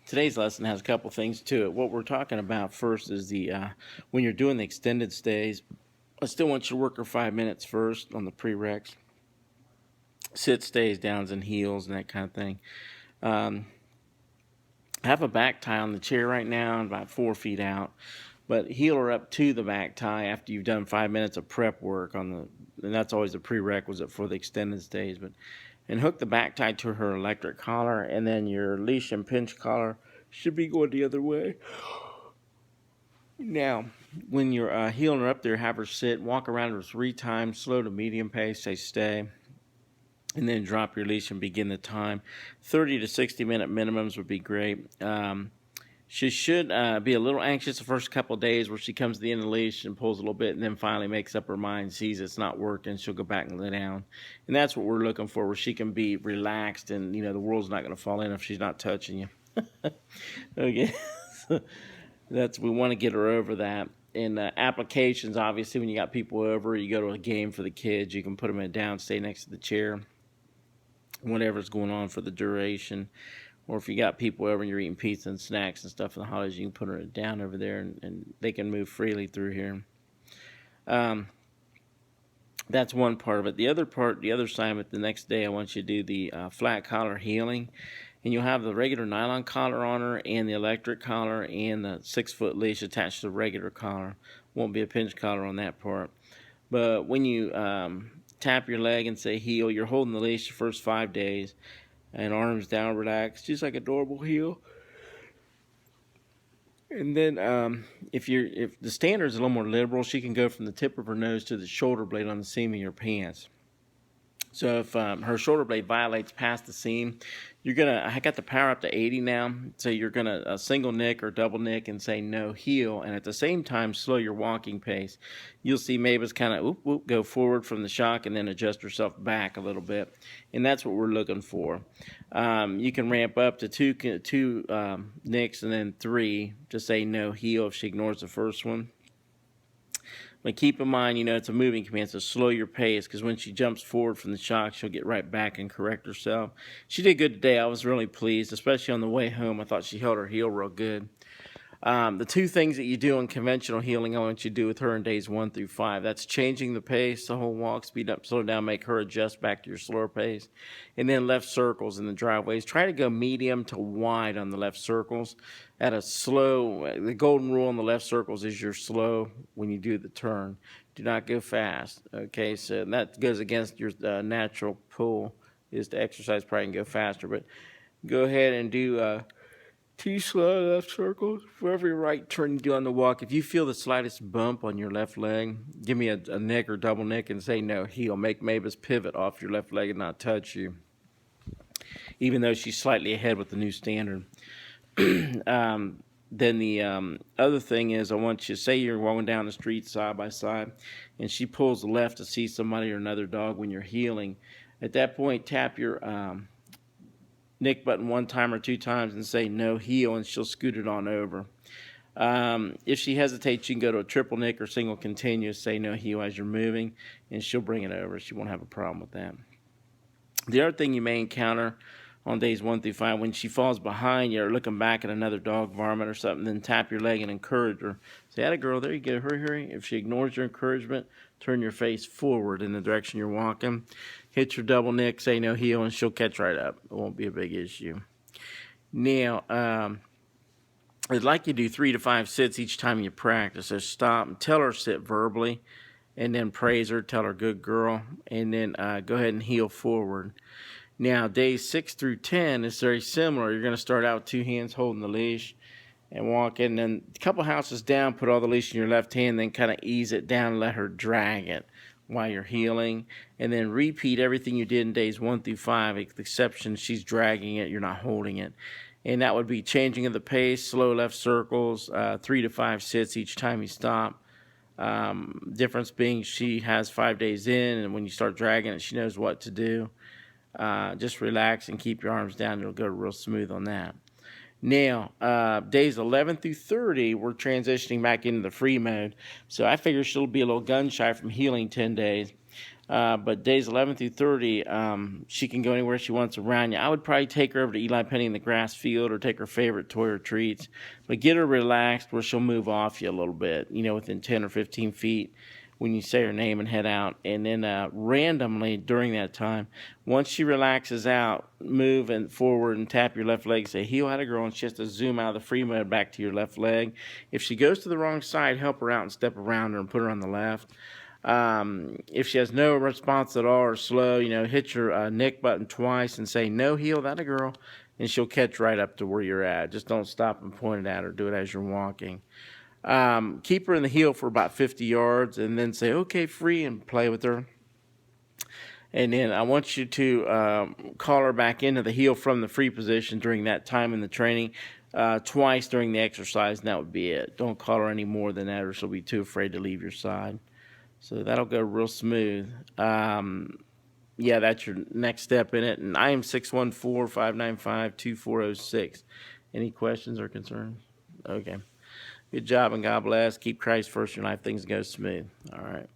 Today's lesson has a couple things to it. What we're talking about first is the when you're doing the extended stays. I still want you to work her 5 minutes first on the prereqs, sit stays, downs and heels, and that kind of thing. Um, I have a back tie on the chair right now, about 4 feet out. But heel her up to the back tie after you've done 5 minutes of prep work on and that's always a prerequisite for the extended stays. And hook the back tie to her electric collar, and then your leash and pinch collar should be going the other way. Now, when you're heeling her up there, have her sit, walk around her 3 times, slow to medium pace, say stay, and then drop your leash and begin the time. 30 to 60-minute minimums would be great. She should be a little anxious the first couple of days where she comes to the end of the leash and pulls a little bit and then finally makes up her mind, sees it's not working, she'll go back and lay down. And that's what we're looking for, where she can be relaxed and, the world's not going to fall in if she's not touching you. Okay. We want to get her over that. And applications, obviously, when you got people over, you go to a game for the kids, you can put them in down, stay next to the chair, whatever's going on for the duration. Or if you got people over and you're eating pizza and snacks and stuff in the holidays, you can put her down over there and they can move freely through here. That's one part of it. The other part, the other assignment, the next day, I want you to do the flat collar heeling. And you'll have the regular nylon collar on her and the electric collar and the 6-foot leash attached to the regular collar. Won't be a pinch collar on that part. But when you tap your leg and say heel, you're holding the leash the first 5 days. And arms down, relaxed, just like a normal heel. And then if the standard is a little more liberal, she can go from the tip of her nose to the shoulder blade on the seam of your pants. So if her shoulder blade violates past the seam, I got the power up to 80 now, so you're gonna single nick or double nick and say no heel, and at the same time slow your walking pace. You'll see Mavis kind of go forward from the shock and then adjust herself back a little bit, and that's what we're looking for. You can ramp up to two nicks and then 3 to say no heel if she ignores the first one. But keep in mind, it's a moving command, so slow your pace, because when she jumps forward from the shock, she'll get right back and correct herself. She did good today. I was really pleased, especially on the way home. I thought she held her heel real good. The 2 things that you do in conventional heeling, I want you to do with her in days 1 through 5. That's changing the pace, the whole walk, speed up, slow down, make her adjust back to your slower pace. And then left circles in the driveways. Try to go medium to wide on the left circles. At a slow, the golden rule on the left circles is you're slow when you do the turn. Do not go fast. Okay, so that goes against your natural pull, is to exercise probably and go faster. But go ahead and do 2 slow left circles for every right turn you do on the walk. If you feel the slightest bump on your left leg, give me a nick or double nick and say no heel. Make Mavis pivot off your left leg and not touch you, even though she's slightly ahead with the new standard. Then the other thing is, I want you to say you're walking down the street side by side, and she pulls left to see somebody or another dog when you're heeling. At that point, tap your nick button 1 time or 2 times and say no heel, and she'll scoot it on over. If she hesitates, you can go to a triple nick or single continuous, say no heel as you're moving, and she'll bring it over. She won't have a problem with that. The other thing you may encounter on days 1 through 5, when she falls behind you or looking back at another dog varmint or something, then tap your leg and encourage her. Say, atta girl, there you go, hurry, hurry. If she ignores your encouragement, turn your face forward in the direction you're walking. Hit your double nick, say no heel, and she'll catch right up. It won't be a big issue. Now, I'd like you to do 3 to 5 sits each time you practice. So stop and tell her sit verbally, and then praise her, tell her good girl, and then go ahead and heel forward. Now, days 6 through 10 is very similar. You're going to start out with 2 hands holding the leash and walk in. Then a couple houses down, put all the leash in your left hand, then kind of ease it down and let her drag it while you're heeling. And then repeat everything you did in days 1 through 5, with the exception she's dragging it, you're not holding it. And that would be changing of the pace, slow left circles, 3 to 5 sits each time you stop. Difference being she has 5 days in, and when you start dragging it, she knows what to do. Just relax and keep your arms down. It'll go real smooth on that. Now, days 11 through 30, we're transitioning back into the free mode. So I figure she'll be a little gun shy from heeling 10 days. But days 11 through 30, she can go anywhere she wants around you. I would probably take her over to Eli Penny in the grass field or take her favorite toy or treats. But get her relaxed where she'll move off you a little bit, within 10 or 15 feet when you say her name and head out. And then randomly during that time, once she relaxes out, move and forward and tap your left leg. Say, heel, had a girl, and she has to zoom out of the free mode back to your left leg. If she goes to the wrong side, help her out and step around her and put her on the left. If she has no response at all or slow, hit your neck button twice and say, no, heel, that a girl, and she'll catch right up to where you're at. Just don't stop and point it at her. Do it as you're walking. Keep her in the heel for about 50 yards and then say, okay, free, and play with her. And then I want you to call her back into the heel from the free position during that time in the training twice during the exercise, and that would be it. Don't call her any more than that or she'll be too afraid to leave your side. So that'll go real smooth. Yeah, that's your next step in it. And I am 614-595-2406. Any questions or concerns? Okay. Good job, and God bless. Keep Christ first in your life. Things go smooth. All right.